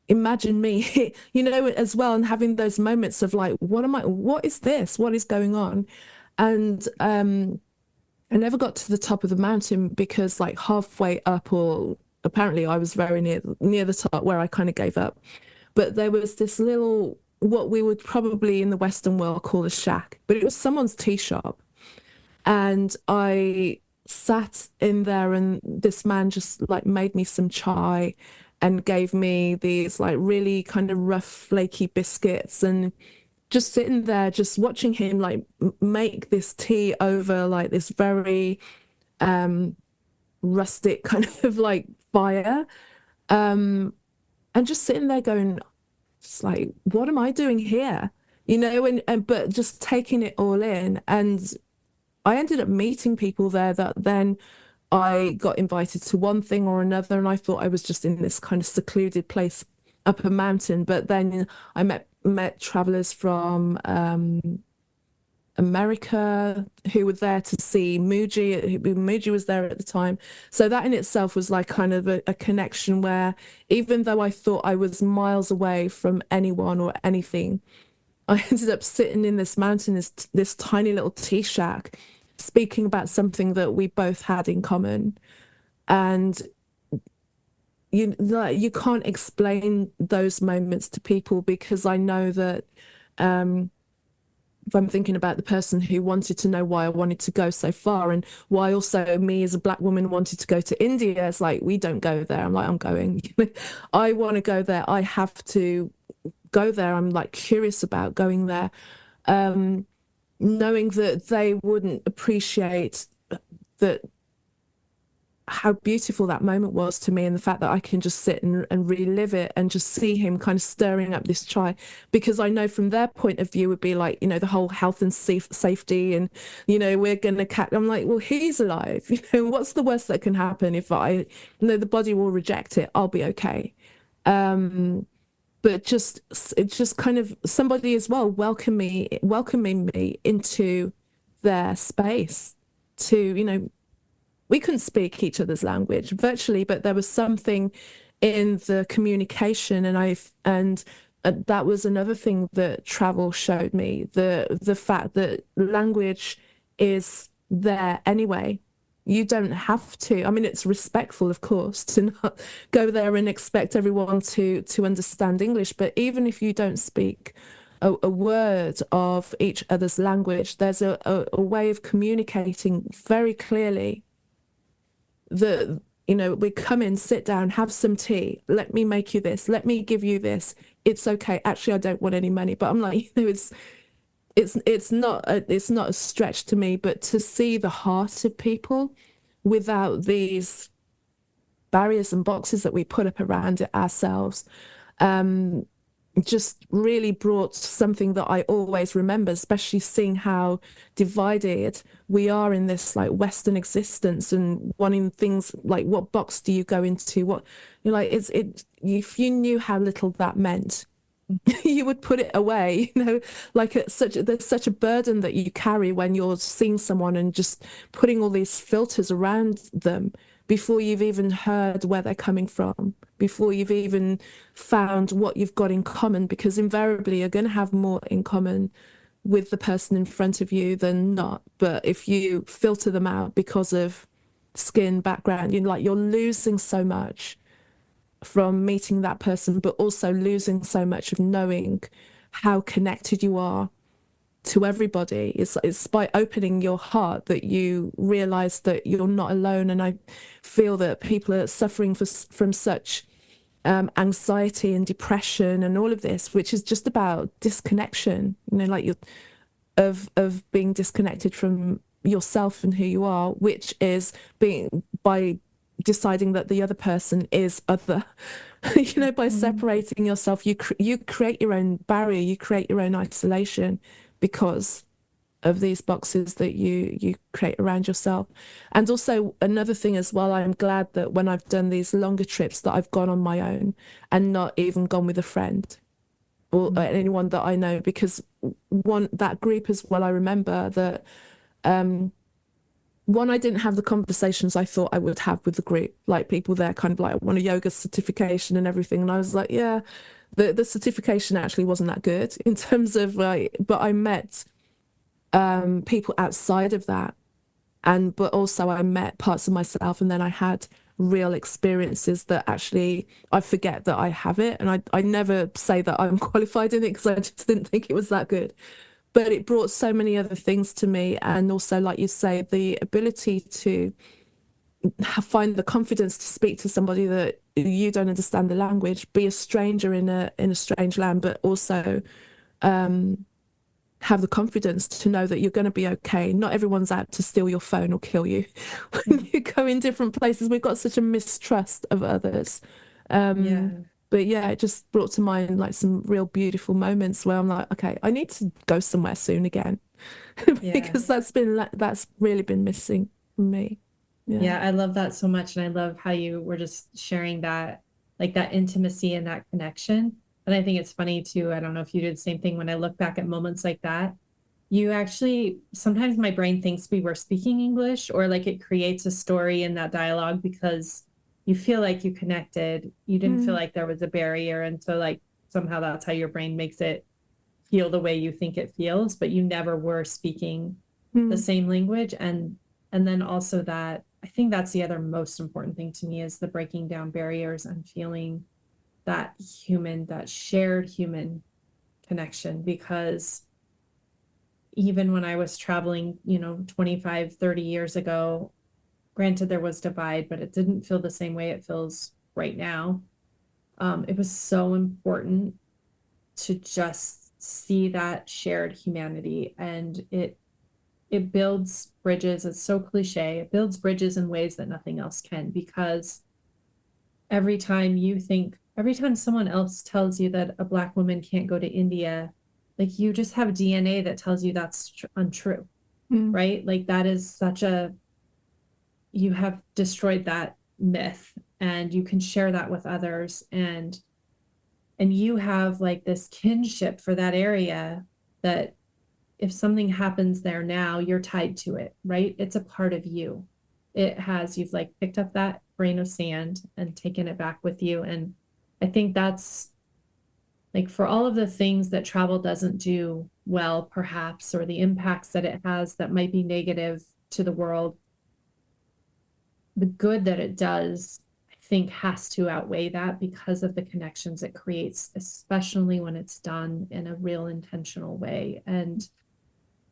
imagine me, as well, and having those moments of like, what is this? What is going on? And I never got to the top of the mountain because like halfway up, or apparently I was very near the top where I kind of gave up. But there was this little, what we would probably in the Western world call a shack, but it was someone's tea shop. And I sat in there and this man just like made me some chai and gave me these like really kind of rough, flaky biscuits, and just sitting there, just watching him like make this tea over like this very rustic kind of like fire. And just sitting there going, it's like, what am I doing here? And but just taking it all in. And I ended up meeting people there that then I got invited to one thing or another, and I thought I was just in this kind of secluded place up a mountain. But then I met travelers from America who were there to see Muji. Muji was there at the time. So that in itself was like kind of a connection where even though I thought I was miles away from anyone or anything, I ended up sitting in this mountain, this tiny little tea shack, speaking about something that we both had in common. And you can't explain those moments to people, because I know that if I'm thinking about the person who wanted to know why I wanted to go so far and why also me as a Black woman wanted to go to India, it's like, we don't go there. I'm like, I'm going. I want to go there. I have to go there. I'm like curious about going there, knowing that they wouldn't appreciate that, how beautiful that moment was to me, and the fact that I can just sit and relive it and just see him kind of stirring up this chai, because I know from their point of view would be like, the whole health and safety, and we're gonna catch. I'm like, well, he's alive. What's the worst that can happen? If the body will reject it, I'll be okay. But it's just kind of somebody as well welcoming me into their space to, we couldn't speak each other's language virtually, but there was something in the communication, and that was another thing that travel showed me, the fact that language is there anyway. You don't have to. I mean, it's respectful, of course, to not go there and expect everyone to understand English, but even if you don't speak a word of each other's language, there's a way of communicating very clearly that, we come in, sit down, have some tea, let me make you this, let me give you this, it's okay, actually I don't want any money. But I'm like, it's not a stretch to me, but to see the heart of people, without these barriers and boxes that we put up around it ourselves, just really brought something that I always remember, especially seeing how divided we are in this like Western existence and wanting things like, what box do you go into? What you're like, if you knew how little that meant, you would put it away, like there's such a burden that you carry when you're seeing someone and just putting all these filters around them before you've even heard where they're coming from, before you've even found what you've got in common, because invariably you're going to have more in common with the person in front of you than not. But if you filter them out because of skin, background, you're losing so much from meeting that person, but also losing so much of knowing how connected you are to everybody. It's by opening your heart that you realize that you're not alone. And I feel that people are suffering from such anxiety and depression and all of this, which is just about disconnection, like of being disconnected from yourself and who you are, which is being by deciding that the other person is other. By separating yourself, you create your own barrier, you create your own isolation because of these boxes that you create around yourself. And also another thing as well, I'm glad that when I've done these longer trips that I've gone on my own and not even gone with a friend or anyone that I know, because that group as well, I remember that one, I didn't have the conversations I thought I would have with the group, like people there kind of like, I want a yoga certification and everything. And I was like, yeah, the certification actually wasn't that good in terms of like, but I met people outside of that. But also I met parts of myself, and then I had real experiences that actually I forget that I have it. And I never say that I'm qualified in it because I just didn't think it was that good. But it brought so many other things to me. And also, like you say, the ability to find the confidence to speak to somebody that you don't understand the language, be a stranger in a strange land, but also have the confidence to know that you're going to be okay. Not everyone's out to steal your phone or kill you. When you go in different places, we've got such a mistrust of others. But yeah, it just brought to mind like some real beautiful moments where I'm like, okay, I need to go somewhere soon again because that's really been missing from me. Yeah, I love that so much. And I love how you were just sharing that, like that intimacy and that connection. And I think it's funny too. I don't know if you do the same thing. When I look back at moments like that, you actually, sometimes my brain thinks we were speaking English, or like it creates a story in that dialogue because you feel like you connected. You didn't feel like there was a barrier. And so like somehow that's how your brain makes it feel the way you think it feels, but you never were speaking the same language. And then also that, I think that's the other most important thing to me, is the breaking down barriers and feeling that shared human connection. Because even when I was traveling, 25, 30 years ago, granted there was divide, but it didn't feel the same way it feels right now. It was so important to just see that shared humanity, and it builds bridges. It's so cliche. It builds bridges in ways that nothing else can, because every time someone else tells you that a Black woman can't go to India, like you just have DNA that tells you that's untrue, right? Like that is you have destroyed that myth, and you can share that with others. And you have like this kinship for that area that if something happens there now, you're tied to it, right? It's a part of you. You've like picked up that grain of sand and taken it back with you. And I think that's like, for all of the things that travel doesn't do well, perhaps, or the impacts that it has that might be negative to the world, the good that it does, I think, has to outweigh that because of the connections it creates, especially when it's done in a real intentional way. And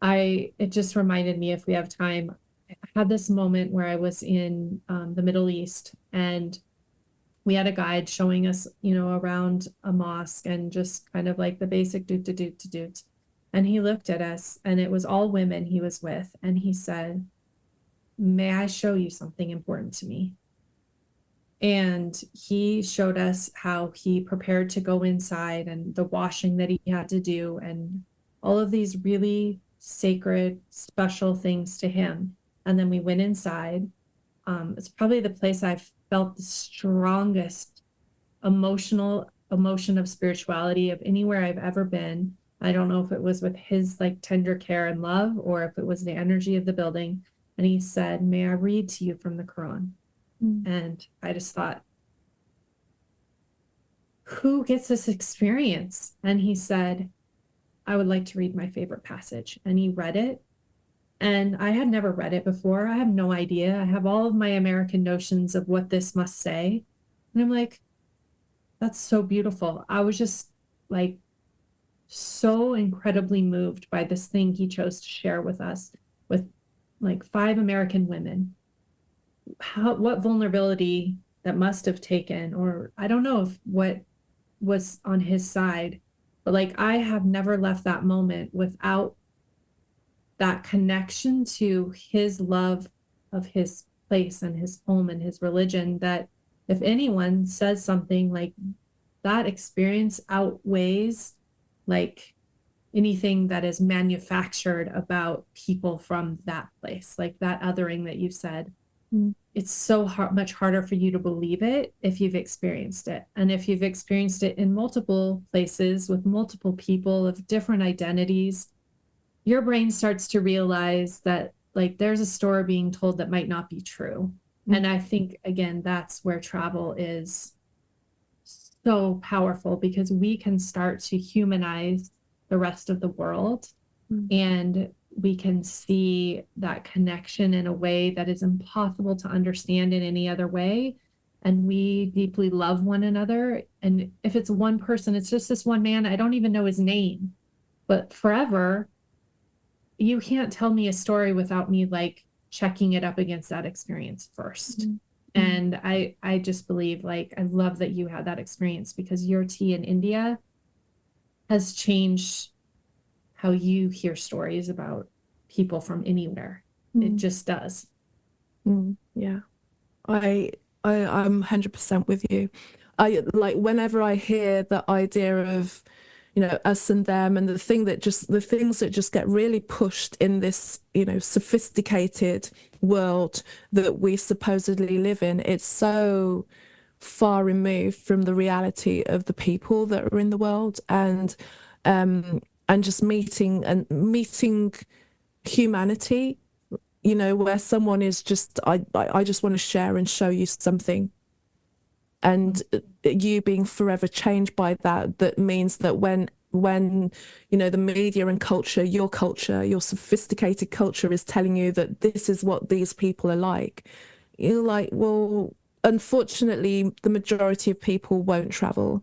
it just reminded me, if we have time, I had this moment where I was in the Middle East, and we had a guide showing us, around a mosque and just kind of like the basic doot to doot to doot. And he looked at us, and it was all women he was with. And he said, may I show you something important to me? And he showed us how he prepared to go inside and the washing that he had to do and all of these really sacred, special things to him. And then we went inside. It's probably the place I've felt the strongest emotion of spirituality of anywhere I've ever been. I don't know if it was with his like tender care and love or if it was the energy of the building. And he said, "May I read to you from the Quran?" And I just thought, who gets this experience? And he said, "I would like to read my favorite passage." And he read it. And I had never read it before. I have no idea. I have all of my American notions of what this must say. And I'm like, that's so beautiful. I was just like so incredibly moved by this thing he chose to share with us, with like 5 American women. What vulnerability that must have taken, or I don't know if what was on his side, but like I have never left that moment without that connection to his love of his place and his home and his religion, that if anyone says something like that, experience outweighs like anything that is manufactured about people from that place, like that othering that you said. It's so much harder for you to believe it if you've experienced it. And if you've experienced it in multiple places with multiple people of different identities, your brain starts to realize that like there's a story being told that might not be true. And I think, again, that's where travel is so powerful, because we can start to humanize the rest of the world and we can see that connection in a way that is impossible to understand in any other way. And we deeply love one another. And if it's one person, it's just this one man, I don't even know his name, but forever, you can't tell me a story without me like checking it up against that experience first. And I just believe, like, I love that you had that experience, because your tea in India has changed how you hear stories about people from anywhere. It just does. Yeah, I'm 100% with you. I like whenever I hear the idea of, you know, us and them, and the things that just get really pushed in this, you know, sophisticated world that we supposedly live in, it's so far removed from the reality of the people that are in the world, and just meeting humanity, you know, where someone is just, I just want to share and show you something, and you being forever changed by that means that when you know, the media and culture, your sophisticated culture is telling you that this is what these people are like, you're like, well, unfortunately the majority of people won't travel,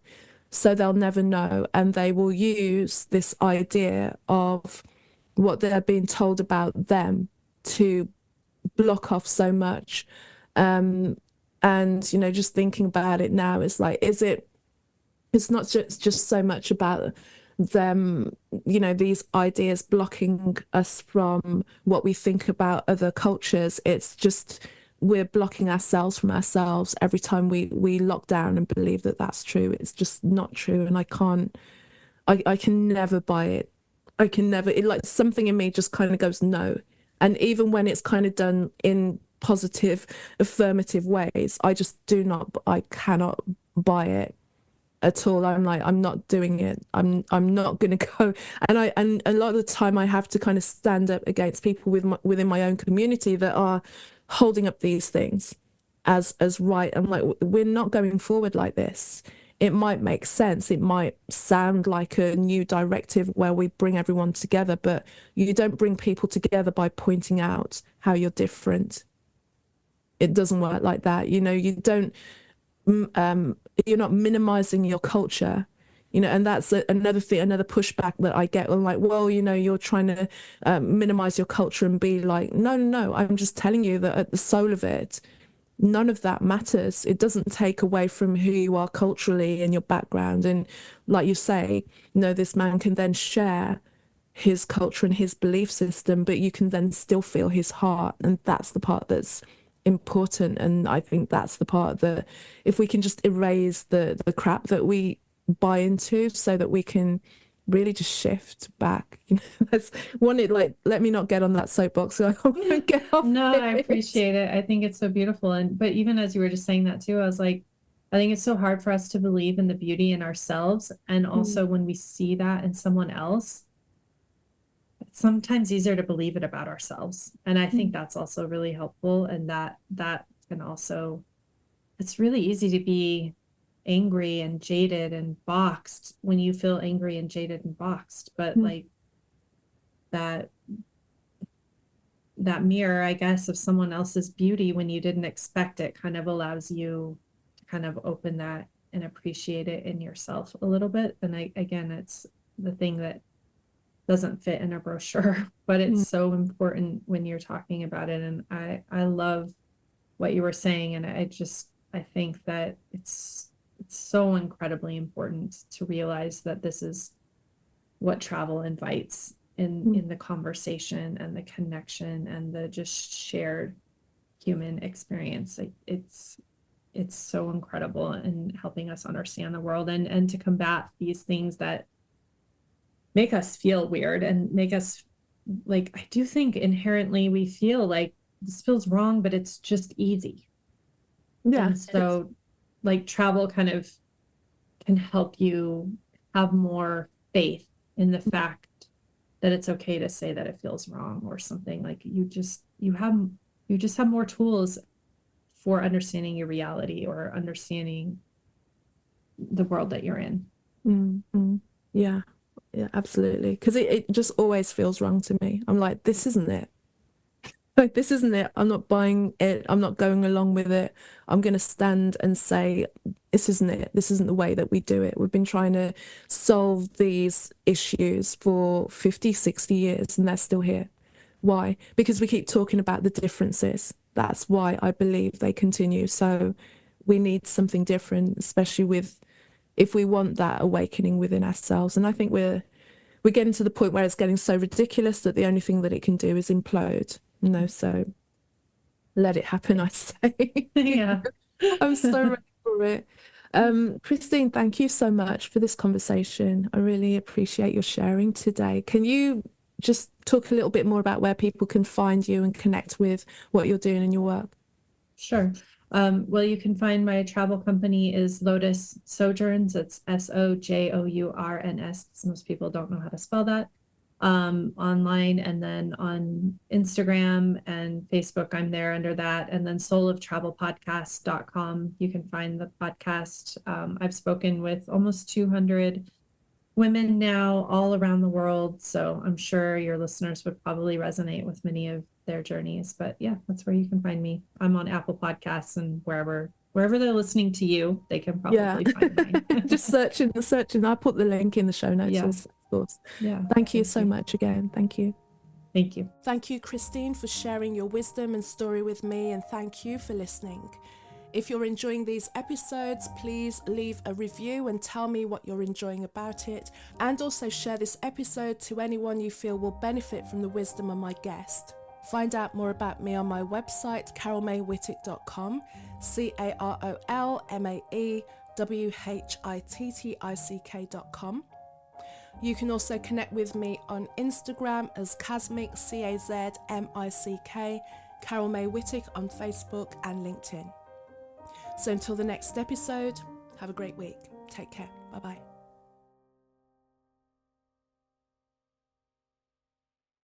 so they'll never know, and they will use this idea of what they're being told about them to block off so much. And you know, just thinking about it now, it's like, it's not just so much about them, you know, these ideas blocking us from what we think about other cultures. It's just we're blocking ourselves from ourselves every time we lock down and believe that that's true. It's just not true, and I can never buy it. I can never, like, something in me just kind of goes no. And even when it's kind of done in positive, affirmative ways, I cannot buy it at all. I'm like, I'm not doing it. I'm not going to go. And a lot of the time I have to kind of stand up against people within my own community that are holding up these things as right. I'm like, we're not going forward like this. It might make sense. It might sound like a new directive where we bring everyone together, but you don't bring people together by pointing out how you're different. It doesn't work like that. You know, you don't, you're not minimizing your culture, you know, and that's another thing, another pushback that I get. I'm like, well, you know, you're trying to minimize your culture, and be like, no, I'm just telling you that at the soul of it, none of that matters. It doesn't take away from who you are culturally and your background. And like you say, you know, this man can then share his culture and his belief system, but you can then still feel his heart. And that's the part that's important. And I think that's the part that if we can just erase the crap that we buy into so that we can really just shift back. That's one, it like, let me not get on that soapbox. So I won't get off. No, I appreciate it. I think it's so beautiful. But even as you were just saying that too, I was like, I think it's so hard for us to believe in the beauty in ourselves. And also when we see that in someone else, it's sometimes easier to believe it about ourselves. And I think that's also really helpful. And that can also, it's really easy to be angry and jaded and boxed when you feel angry and jaded and boxed. But like that mirror, I guess, of someone else's beauty when you didn't expect it kind of allows you to kind of open that and appreciate it in yourself a little bit. And again, it's the thing that doesn't fit in a brochure, but it's so important when you're talking about it. And I love what you were saying. And I think that it's so incredibly important to realize that this is what travel invites in the conversation and the connection and the just shared human experience. Like it's so incredible in helping us understand the world and to combat these things that make us feel weird and make us like, I do think inherently we feel like this feels wrong, but it's just easy. Yeah. And so like travel kind of can help you have more faith in the fact that it's okay to say that it feels wrong or something. Like you just have more tools for understanding your reality or understanding the world that you're in. Yeah, absolutely. Because it just always feels wrong to me. I'm like, this isn't it. Like, this isn't it. I'm not buying it. I'm not going along with it. I'm going to stand and say, this isn't it. This isn't the way that we do it. We've been trying to solve these issues for 50, 60 years and they're still here. Why? Because we keep talking about the differences. That's why I believe they continue. So we need something different, especially if we want that awakening within ourselves. And I think we're getting to the point where it's getting so ridiculous that the only thing that it can do is implode. So let it happen, I say. Yeah. I'm so ready for it. Christine, thank you so much for this conversation. I really appreciate your sharing today. Can you just talk a little bit more about where people can find you and connect with what you're doing in your work? Sure. Well, you can find my travel company is Lotus Sojourns. It's SOJOURNS. Most people don't know how to spell that. Online, and then on Instagram and Facebook, I'm there under that. And then souloftravelpodcast.com. You can find the podcast. I've spoken with almost 200 women now all around the world. So I'm sure your listeners would probably resonate with many of their journeys. But yeah, that's where you can find me. I'm on Apple Podcasts and wherever they're listening to you, they can probably find mine. Just searching. I'll put the link in the show notes. Yeah. Also, of course. Yeah. Thank you so much again. Thank you. Thank you. Thank you, Christine, for sharing your wisdom and story with me, and thank you for listening. If you're enjoying these episodes, please leave a review and tell me what you're enjoying about it, and also share this episode to anyone you feel will benefit from the wisdom of my guest. Find out more about me on my website, carolmaywhittick.com, CarolMaywhittick.com. You can also connect with me on Instagram as Casmic, CAZMICK, Carol May Whittick on Facebook and LinkedIn. So until the next episode, have a great week. Take care. Bye-bye.